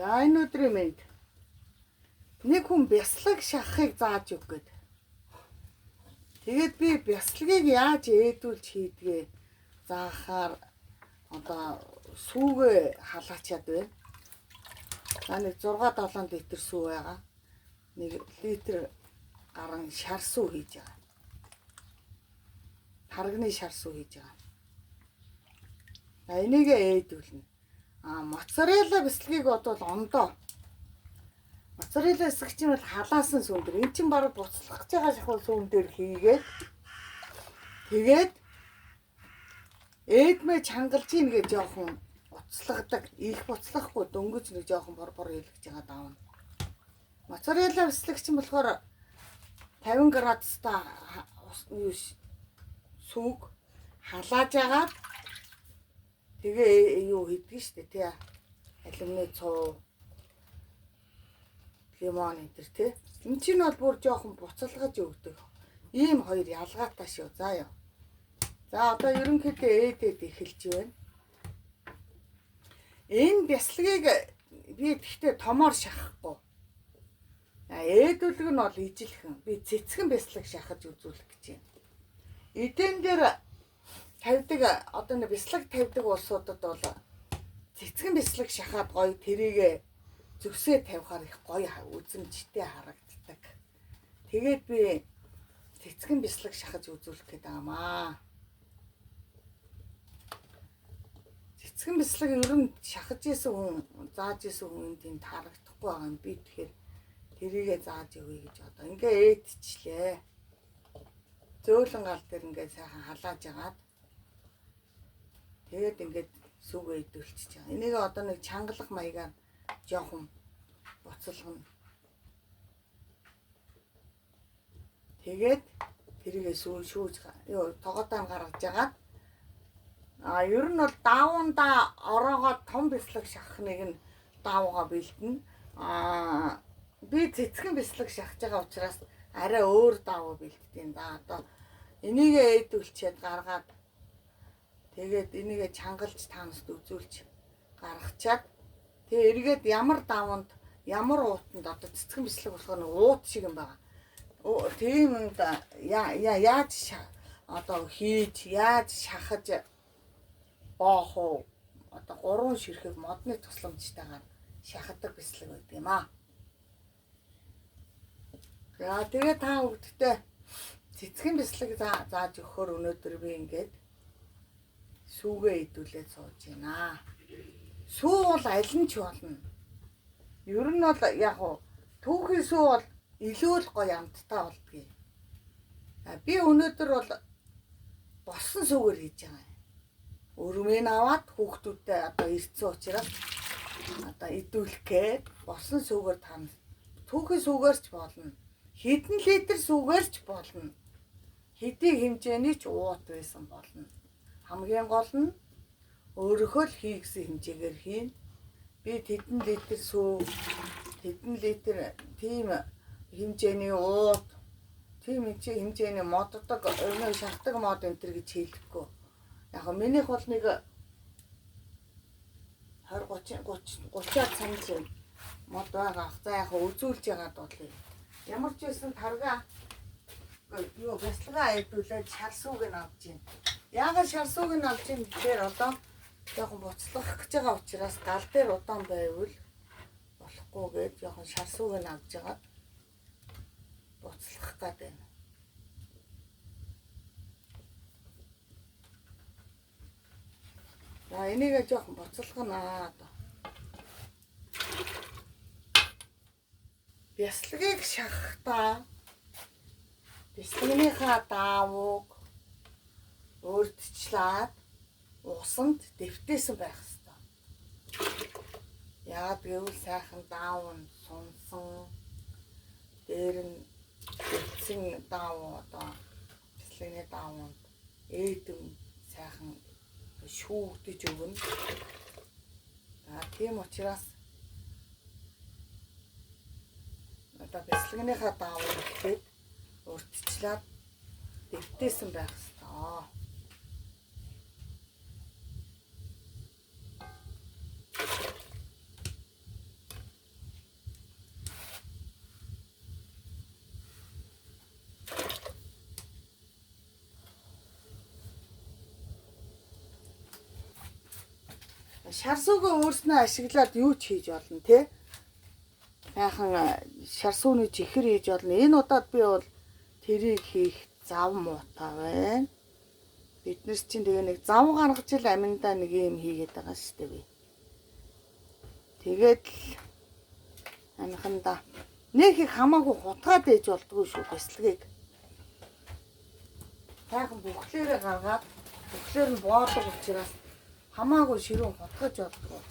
За энэ өдрийн мэнд нэг хүн бяцлаг шахахыг зааж өг гээд. Тэгээд би бяцлагыг яаж ээдүүлж хийдгээ заахаар одоо сүүгээ халаачаад байна. За нэг 6-7 литр сүү байгаа. 1 литр гарan шар сүү хийж байгаа. Тарганы шар сүү хийж байгаа. За энийг ээдүүлнэ. Моцарелла бяцлагыг бодвол ондоо. Моцарелла эсгэгч нь бол халаасан сүүн дээр. Эн чинь бараг буцлах гэж байгаа шахал сүүн дээр хийгээд тэгээд ээдмээ чангалж ийн гэж жоохон буцлагдаг. Их буцлахгүй дөнгөж нэг жоохон бор хэлгэж байгаа даавна. Моцарелла бяцлагч нь болохоор 50 градустай сүг халааж агаад тэгээ юу хийдгийг штэ тий. Алюминий цуу лимон энэ тий. Энд чинь бол бүр жоохон буцалгаж өгдөг. Ийм хоёр ялгаатай шүү. За яа. За одоо ерөнхийдөө ээдээд эхэлж байна. Энэ бяцлагыг би тэгтээ томоор шахахгүй. Ээдүүлэг нь бол ижилхэн. Би цэцгэн бяцлаг шахаж үзүүлэх гэж байна. Эдэн дээр тавьдаг одоо нэг бяцлаг тавьдаг улсуудад бол цэцгэн бяцлаг шахаад гоё тэрийг зүгсээ тавихаар их гоё үзэмжтэй харагддаг. Тэгээд би цэцгэн бяцлаг шахаж үзүүлэх гээд байгаамаа. Цэцгэн бяцлаг ер нь шахаж исэн хүн, зааж исэн хүн тэнд харагдахгүй байгаа юм. Би тэгэхээр тэрийгээ зааж өгье гэж одоо ингээ ээдчихлээ. Зөөлөн гал дээр ингээ сайхан халааж агаад тэгээд ингээд сүг ээдүүлчихэж байгаа. Энийг одоо нэг чангалах маягаар жоохон буцалгана. Тэгээд тэрийгээ шүүж юу тогоодоо гаргаж агаад ер нь бол даавуундаа ороогоо том бяцлаг шахахныг нь даавуугаа бэлдэнэ. Би цэцгэн бяцлаг шахаж байгаа учраас арай өөр даавуу бэлддэг. Одоо энийг ээдүүлчихэд гаргаад тэгээд энийг чангалж таанаас үзүүлж гаргачаад тэгээ эргээд ямар даавуунд ямар уутанд одоо цэцгэн бяцлаг болохоор нэг уут шиг юм байна. Тийм юм да яаж одоо хийж яаж шахаж боох уу одоо 3 ширхэг модны тусламжтайгаар шахадаг бяцлаг байдаг юм аа. За тэгээ та бүгдтэй цэцгэн бяцлаг зааж өгөхөөр өнөөдөр би ингээд сүүгээ идүүлээд сууж байна. Сүү бол аль нь ч болно. Ер нь бол яг уу түүхийн сүү бол илүү л гоё амттай болдгийг. Би өнөөдөр бол болсон сүүгээр хийж байгаа. Өрмэн аваад хүүхдүүдтэй одоо ирцэн учраас одоо идүүлэх гээд болсон сүүгээр тань. Түүхийн сүүгээр ч болно. Хэдэн литр сүүгээр ч болно. Хэдийн хэмжээний ч уут байсан болно. Хамгийн гол нь өөрөөхөө л хий гэсэн хэмжээгээр хийн. Би хэдэн литр сүү, хэдэн литр тийм хэмжээний уут, тийм хэмжээний моддог, өнөө шахдаг мод энэ төр гэж хэлэхгүй. Яг нь минийх бол нэг 20-30-30-аар цамц мод байгаа. За яг үзүүлж яагаад бодлоо. Ямар ч байсан тарга юу бяцлагаа ээдүүлээд шар сүүг нь авч гин. Яагаад шар сүүг нь авч гин гэхээр одоо жоохон буцлах гэж байгаа учраас гал дээр удаан байвал болохгүй гэж жоохон шар сүүг нь авч байгаа. Буцлах гээд байна. За энийг жоохон буцалгана одоо. Бяцлагыг шахахдаа бяцлагынхаа даавууг өөртчлээд усанд дэвтээсэн байх ёстой. Яагаад гэвэл сайхан даавуу нь сунсан дээр нь дэвтсэн даавуу одоо бяцлагын даавуунд ээдэм сайхан шүүгдэж өгнө. Тийм учраас одоо бяцлагынхаа даавуу гэхэд урдчлаад дэвтээсэн байх ёстой. Шар сүүгээ өөрснөө ашиглаад юу ч хийж болно те. Яахан шар сүүний чихэр хийж болно. Энэ удаад би бол тэрийг хийх зав муутай байна. Бид нар чинь тэгээ нэг зав гаргаж ил аминдаа нэг юм хийгээд байгаа шүү дээ би. Тэгээд амиханда нэг их хамаагүй хутгаад ээж болдгоо шүү бясалгийг. Таахан бүхлээрээ гаргаад бүхлээр нь боодог учраас хамаагүй ширүүн хутгаж болдгоо.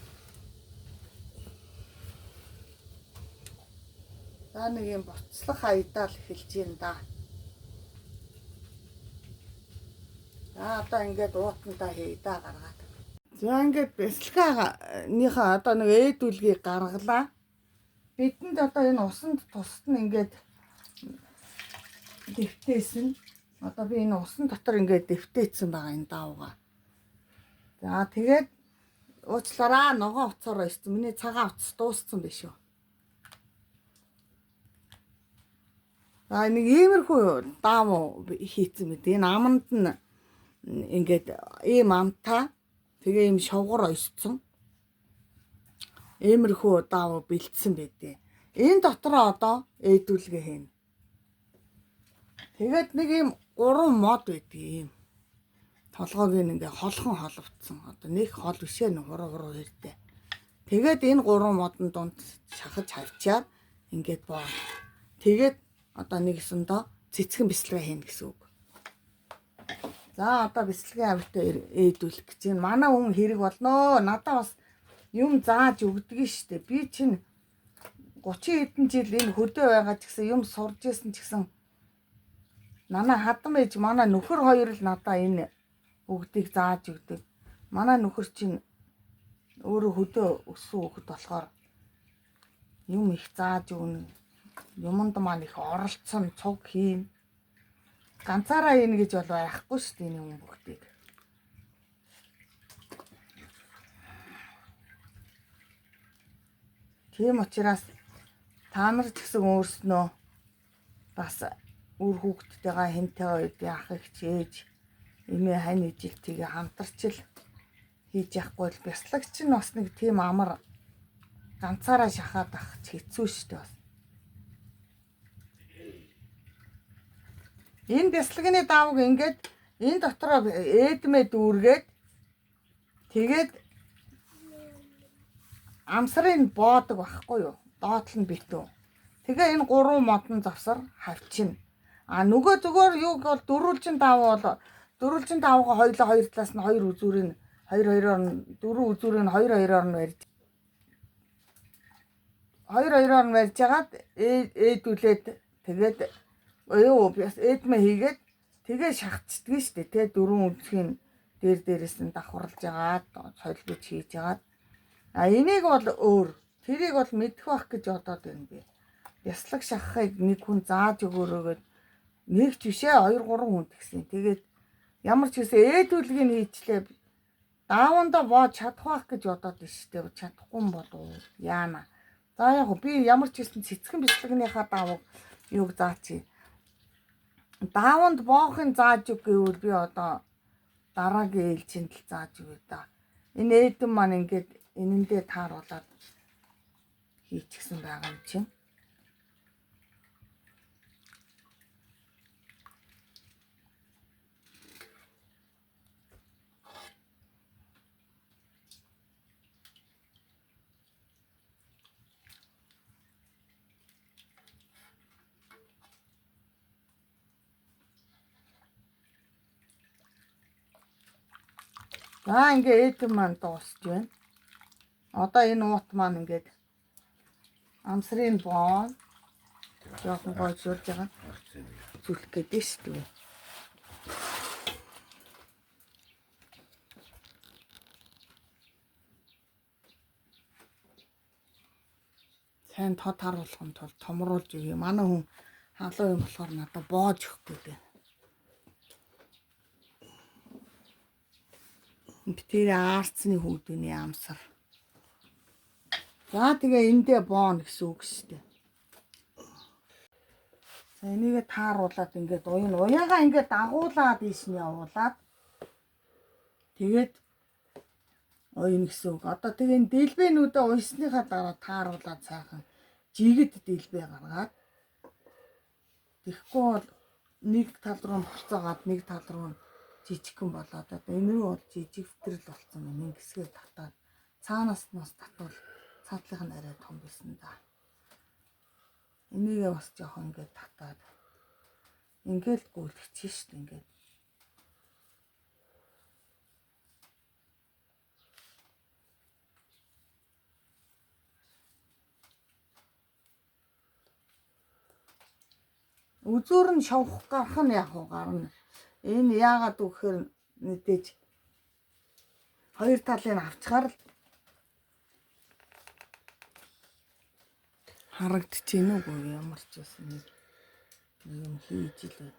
За нэг юм боцлох хаядаал эхэлж юм да. За одоо ингээд уутандаа хийдаа гаргаад. За ингээд бясалгааныхаа одоо нэг ээдүүлгийг гаргалаа. Бидэнд одоо энэ усанд тусад нь ингээд дэвтээсэн. Одоо би энэ усан дотор ингээд дэвтээсэн байгаа энэ давга. За тэгээд уучлаарай ногоон уцаараа ирсэн. Миний цагаан утас дууссан биш үү? За нэг иймэрхүү даав хийцэн мэт. Энэ аманд нь ингээд ийм амтаа тэгээ ийм шовгор ойсцсон. Иймэрхүү даав бэлдсэн байдیں۔ Энэ дотроо одоо ээдүүлгээ хийнэ. Тэгээд нэг ийм 3 мод байдгийг ийм толгойг ингээ холхон холовцсон. Одоо нэг хол бишээ нэг хуруу хэрдээ. Тэгээд энэ 3 модон дунд шахаж хавчаад ингээд боо. Тэгээд одоо нэг өсөндөө цэцгэн бясалгаа хийнэ гэсэн үг. За одоо бясалгын авилтаа ээдүүлэх гэж байна. Манай хүн хэрэг болно. Надаа бас юм зааж өгдөг штэ. Би чинь 30 хэдэн жил энэ хөдөө байгаа ч гэсэн юм сурж исэн ч гэсэн манай хадам ээж манай нөхөр хоёр л надаа энэ бүгдийг зааж өгдөг. Манай нөхөр чинь өөрөө хөдөө өссөн хөхд болохоор юм их зааж өгнө. Юмд маань их оролцсон цуг хийн. Ганцаараа ийн гэж бол байхгүй шүү дээ энэ юм бүгдийг. Тийм учраас та нар ч гэсэн өөрснөө бас үр хүүхдтэйгээ хэнтэй үед яах их чээж эмээ хань ижилтгийг хамтарчил хийж явахгүй л бяслагч нь бас нэг тийм амар ганцаараа шахаад ах хэцүү шүү дээ бас. Энэ бяслагны давг ингээд энэ дотроо ээдмээ дүүргээд тэгээд амсрын боодог байхгүй юу? Доотл нь битүү. Тэгээ энэ 3 модон завсар хавчина. А нөгөө зүгээр юуг бол дөрвөлжин даваа бол дөрвөлжин давгаа хоёлоо хоёр талаас нь хоёр үзүүрийн 2-2-оор нь дөрвөн үзүүрийн 2-2-оор нь барьж 2-2-оор нь барьж хагаад ээдүүлээд тэгээд юу ээдмээ хийгээд тэгээ шахацдаг штэ тэ дөрвөн үзхийн дээрээс нь давхарлаж агаад солилгож хийж агаад а энийг бол өөр тэрийг бол мэдэх байх гэж бодоод байна би. Бяслаг шахахыг нэг хүн зааж өгөөрөөгээд нэг ч бишээ 2-3 хүн гэсэн. Тэгээд ямар ч гэсэн ээдүүлгийг хийчлээ дааванда боож чадах байх гэж бодоод байна штэ. Чадахгүй юм болов яана. За яг би ямар ч гэсэн цэцгэн бяслагныхаа давыг юуг заачи. Дааванд боохын зааж өг гэвэл би одоо дараагийн ээлжинд л зааж өгье да. Энэ ээдэн маань ингээд энэндээ тааруулаад хийчихсэн байгаа юм чинь. За ингээ ээдэн маань дуусч байна. Одоо энэ уут маань ингээд амсрын боон жоохон гойжуулж байгаа. Зүлэх гэдэг шүү дээ. Сайн тод харуулахын тулд томруулж өгье. Манай хүн халуун юм болохоор надад боож өгөхгүй дээ. Тэр аарцны хүүдний амсар. За тэгээ эндээ боон гэсэн үг шүү дээ. За энийгээ тааруулаад ингээд уяагаа ингээд дагуулаад ийш нь явуулаад тэгээд Оён гэсэн үг. Одоо тэгээ энэ дэлбэнүүдээ уйсныхаа дараа тааруулаад сайхан жигэд дэлбэ гаргаад тэгэхгүй бол нэг тал руу нь буцаагаад нэг тал руу нь жижигхэн болоод одоо энэ рүү бол жижиг втрэл болсон юм. Ингэсгээ татаад цаанаас нас татвал цаатлынх нь арай том байсан да. Энийгээ бас жоохон ингээд татаад ингээд гүйлгэж шүү дээ ингээд. Үзүүр нь шавах гарах нь яг уу гарна. Энэ яагаад үхэхээр мэдээж хоёр талыг авчгаар л харагдаж байна уу ямар ч байсан нэг юм хийж илээ.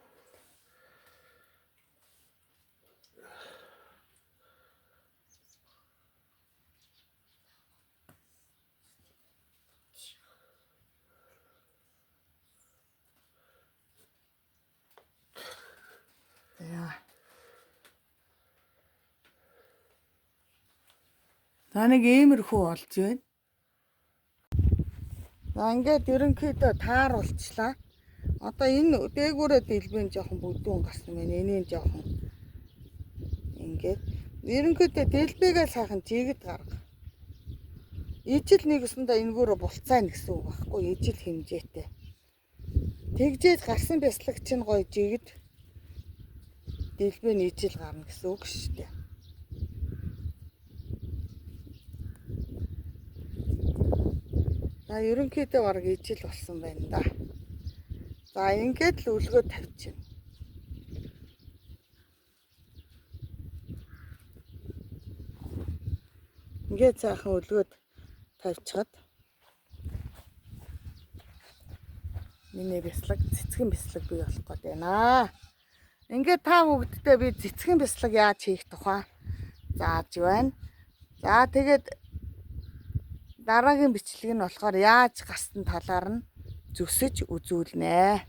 За нэг иймэрхүү болж байна. За ингээд ерөнхийдөө тааруулчлаа. Одоо энэ дээгүүрээ дэлбэн жоохон бүдүүн гарсан байна. Энийг жоохон ингээд ерөнхийдөө дэлбэгээ сайхан жигэд гарга. Ижил нэгэсэндээ энэгүүрээ булцаана гэсэн үг байхгүй ижил хэмжээтэй. Тэгжээд гарсан бяцлаг чинь гоё жигэд дэлбэн ижил гарна гэсэн үг шүү дээ. За ерөнхийдөө бараг ижил болсон байна да. За ингээд л үлгөө тавьчихна. Ингээд сайхан үлгөөд тавьчихад миний бяцлаг цэцгэн бяцлаг бий болох гээд байна. Ингээд та бүгдтэй би цэцгэн бяцлаг яаж хийх тухай зааж байна. За тэгээд дараагийн бичлэг нь болохоор яаж гастан талаар нь зүсэж үзүүлнэ.